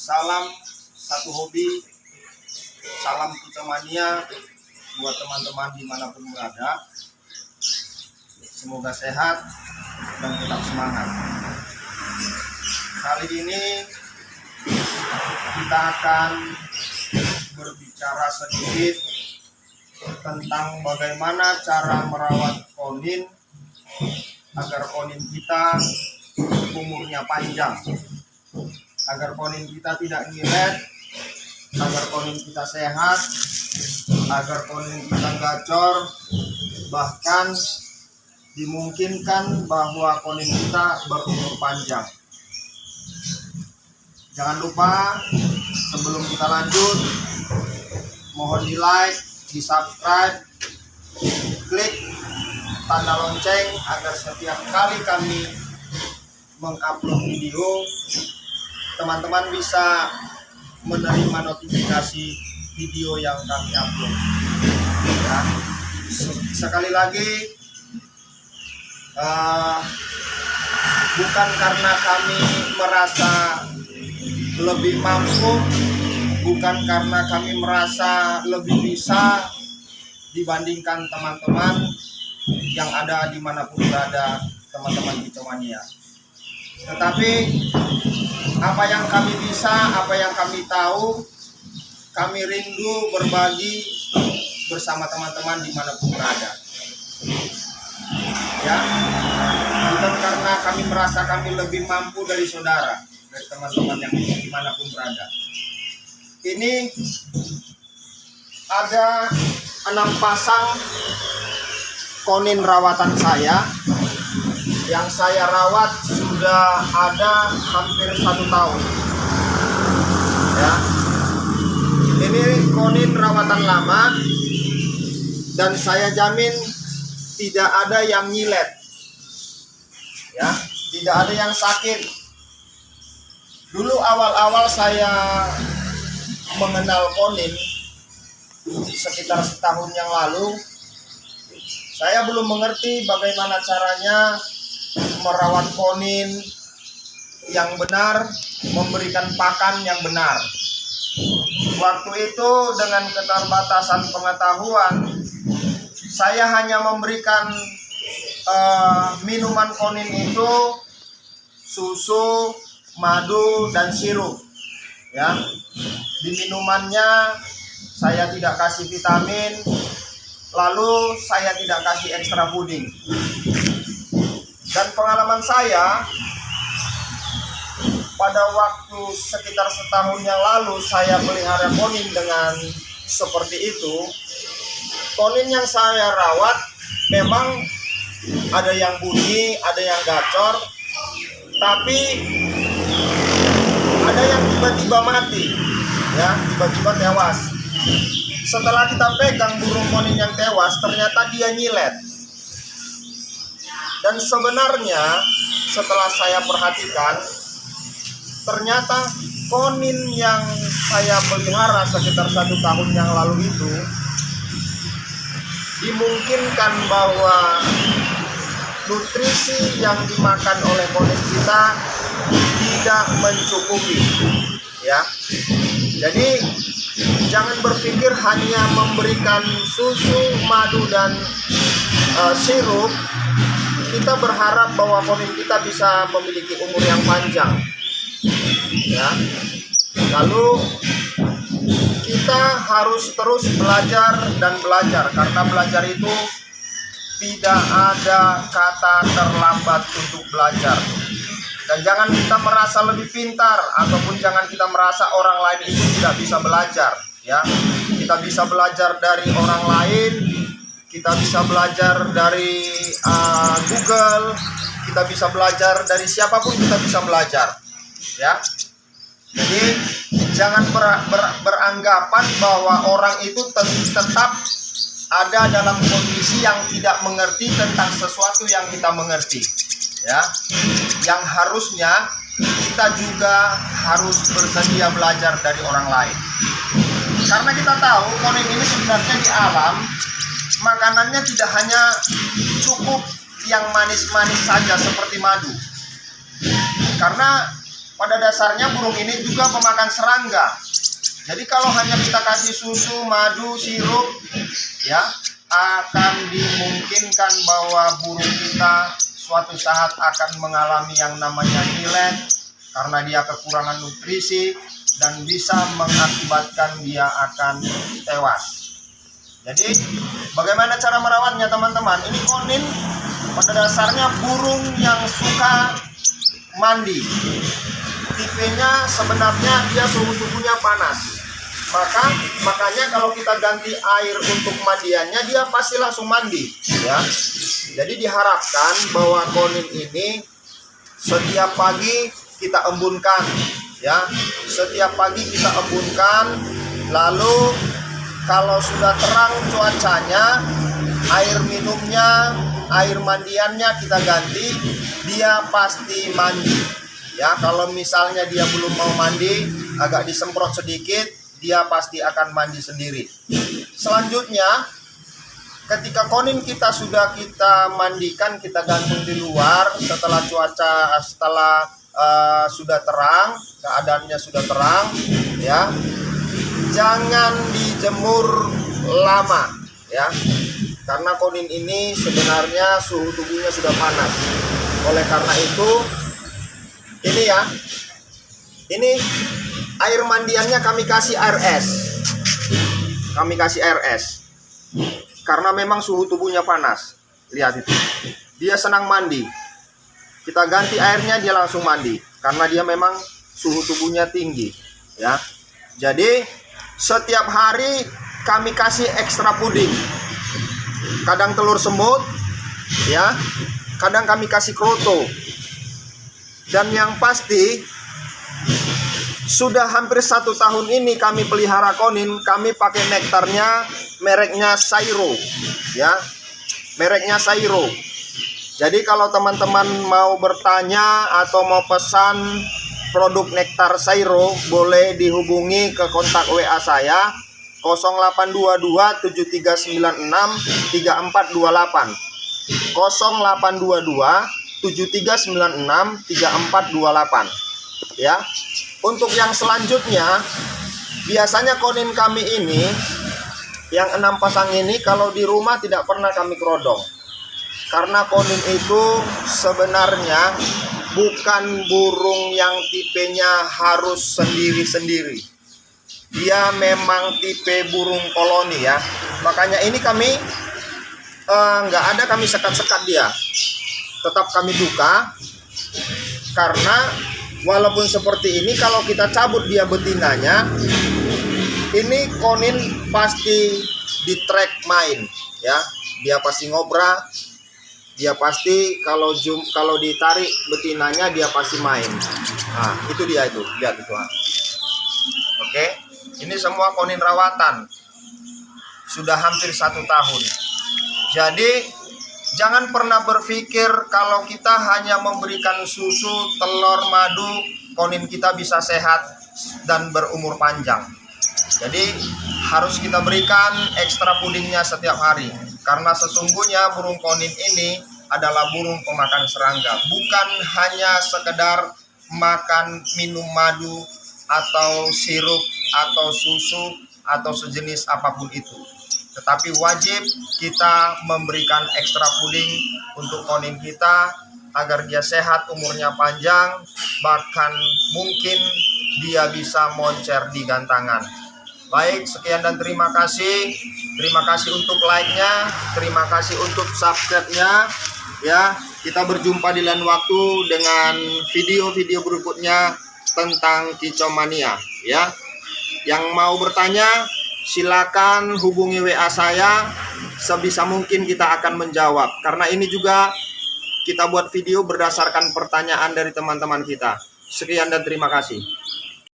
Salam satu hobi, salam Pucamania buat teman-teman dimanapun berada. Semoga sehat dan tetap semangat. Kali ini kita akan berbicara sedikit tentang bagaimana cara merawat konin agar konin kita umurnya panjang, agar konin kita tidak ngilet, agar konin kita sehat, agar konin kita gacor, bahkan dimungkinkan bahwa konin kita berumur panjang. Jangan lupa sebelum kita lanjut, mohon di like, di subscribe, klik tanda lonceng agar setiap kali kami mengupload video, teman-teman bisa menerima notifikasi video yang kami upload. Ya. Sekali lagi, bukan karena kami merasa lebih mampu, bukan karena kami merasa lebih bisa dibandingkan teman-teman yang ada dimanapun berada, teman-teman Pucamania. Tetapi apa yang kami bisa, apa yang kami tahu, kami rindu berbagi bersama teman-teman dimanapun berada. Ya, bukan karena kami merasa kami lebih mampu dari saudara, dari teman-teman yang dimanapun berada. Ini ada 6 pasang konin rawatan saya yang saya rawat sudah ada hampir 1 tahun. Ya, ini konin rawatan lama dan saya jamin tidak ada yang nyilet, ya, tidak ada yang sakit. Dulu awal-awal saya mengenal konin sekitar setahun yang lalu, saya belum mengerti bagaimana caranya merawat konin yang benar, memberikan pakan yang benar. Waktu itu dengan keterbatasan pengetahuan, saya hanya memberikan minuman konin itu susu, madu, dan sirup. Ya, di minumannya saya tidak kasih vitamin, lalu saya tidak kasih ekstra puding. Dan pengalaman saya pada waktu sekitar setahun yang lalu saya pelihara konin dengan seperti itu. Konin yang saya rawat memang ada yang bunyi, ada yang gacor, tapi ada yang tiba-tiba mati, ya, tiba-tiba tewas. Setelah kita pegang burung konin yang tewas, ternyata dia nyilet. Dan sebenarnya setelah saya perhatikan, ternyata konin yang saya pelihara sekitar 1 tahun yang lalu itu dimungkinkan bahwa nutrisi yang dimakan oleh konin kita tidak mencukupi, ya. Jadi jangan berpikir hanya memberikan susu, madu, dan sirup kita berharap bahwa konin kita bisa memiliki umur yang panjang, ya. Lalu kita harus terus belajar dan belajar, karena belajar itu tidak ada kata terlambat untuk belajar. Dan jangan kita merasa lebih pintar, ataupun jangan kita merasa orang lain itu tidak bisa belajar, ya. Kita bisa belajar dari orang lain, kita bisa belajar dari Google, kita bisa belajar dari siapapun, kita bisa belajar, ya. Jadi jangan beranggapan bahwa orang itu tetap ada dalam kondisi yang tidak mengerti tentang sesuatu yang kita mengerti, ya. Yang harusnya kita juga harus bersedia belajar dari orang lain. Karena kita tahu konin ini sebenarnya di alam makanannya tidak hanya cukup yang manis-manis saja seperti madu. Karena pada dasarnya burung ini juga pemakan serangga. Jadi kalau hanya kita kasih susu, madu, sirup, ya, akan dimungkinkan bahwa burung kita suatu saat akan mengalami yang namanya millet karena dia kekurangan nutrisi dan bisa mengakibatkan dia akan tewas. Jadi bagaimana cara merawatnya teman-teman? Ini konin pada dasarnya burung yang suka mandi. Tipenya sebenarnya dia suhu tubuhnya panas. Makanya kalau kita ganti air untuk mandiannya, dia pasti langsung mandi, ya. Jadi diharapkan bahwa konin ini setiap pagi kita embunkan, ya. Setiap pagi kita embunkan, lalu kalau sudah terang cuacanya, air minumnya, air mandiannya kita ganti, dia pasti mandi. Ya, kalau misalnya dia belum mau mandi, agak disemprot sedikit, dia pasti akan mandi sendiri. Selanjutnya, ketika konin kita sudah kita mandikan, kita gantung di luar setelah cuaca sudah terang, keadaannya sudah terang, ya. Jangan dijemur lama, ya. Karena konin ini sebenarnya suhu tubuhnya sudah panas. Oleh karena itu, ini ya. Ini air mandiannya kami kasih air es. Kami kasih air es. Karena memang suhu tubuhnya panas. Lihat itu. Dia senang mandi. Kita ganti airnya, dia langsung mandi. Karena dia memang suhu tubuhnya tinggi, ya. Jadi setiap hari kami kasih ekstra puding. Kadang telur semut, ya. Kadang kami kasih kroto. Dan yang pasti sudah hampir 1 tahun ini kami pelihara konin, kami pakai nektarnya mereknya Sairo, ya, mereknya Sairo. Jadi kalau teman-teman mau bertanya atau mau pesan produk nektar Sairo, boleh dihubungi ke kontak WA saya 0822 7396 3428 0822 7396 3428, ya. Untuk yang selanjutnya, biasanya konin kami ini yang 6 pasang ini kalau di rumah tidak pernah kami kerodong. Karena konin itu sebenarnya bukan burung yang tipenya harus sendiri-sendiri. Dia memang tipe burung koloni, ya. Makanya ini kami nggak ada kami sekat-sekat dia. Tetap kami buka. Karena walaupun seperti ini, kalau kita cabut dia betinanya, ini konin pasti di track main, ya. Dia pasti ngobra, dia pasti kalau ditarik betinanya dia pasti main. Nah, itu dia itu, lihat itu. Oke, ini semua konin rawatan, sudah hampir 1 tahun. Jadi jangan pernah berpikir kalau kita hanya memberikan susu, telur, madu, konin kita bisa sehat dan berumur panjang. Jadi harus kita berikan ekstra pudingnya setiap hari. Karena sesungguhnya burung konin ini adalah burung pemakan serangga. Bukan hanya sekedar makan minum madu atau sirup atau susu atau sejenis apapun itu. Tetapi wajib kita memberikan ekstra puding untuk konin kita agar dia sehat, umurnya panjang, bahkan mungkin dia bisa moncer di gantangan. Baik, sekian dan terima kasih. Terima kasih untuk like-nya, terima kasih untuk subscribe-nya, ya. Kita berjumpa di lain waktu dengan video-video berikutnya tentang kicau mania, ya. Yang mau bertanya, silakan hubungi WA saya, sebisa mungkin kita akan menjawab. Karena ini juga kita buat video berdasarkan pertanyaan dari teman-teman kita. Sekian dan terima kasih.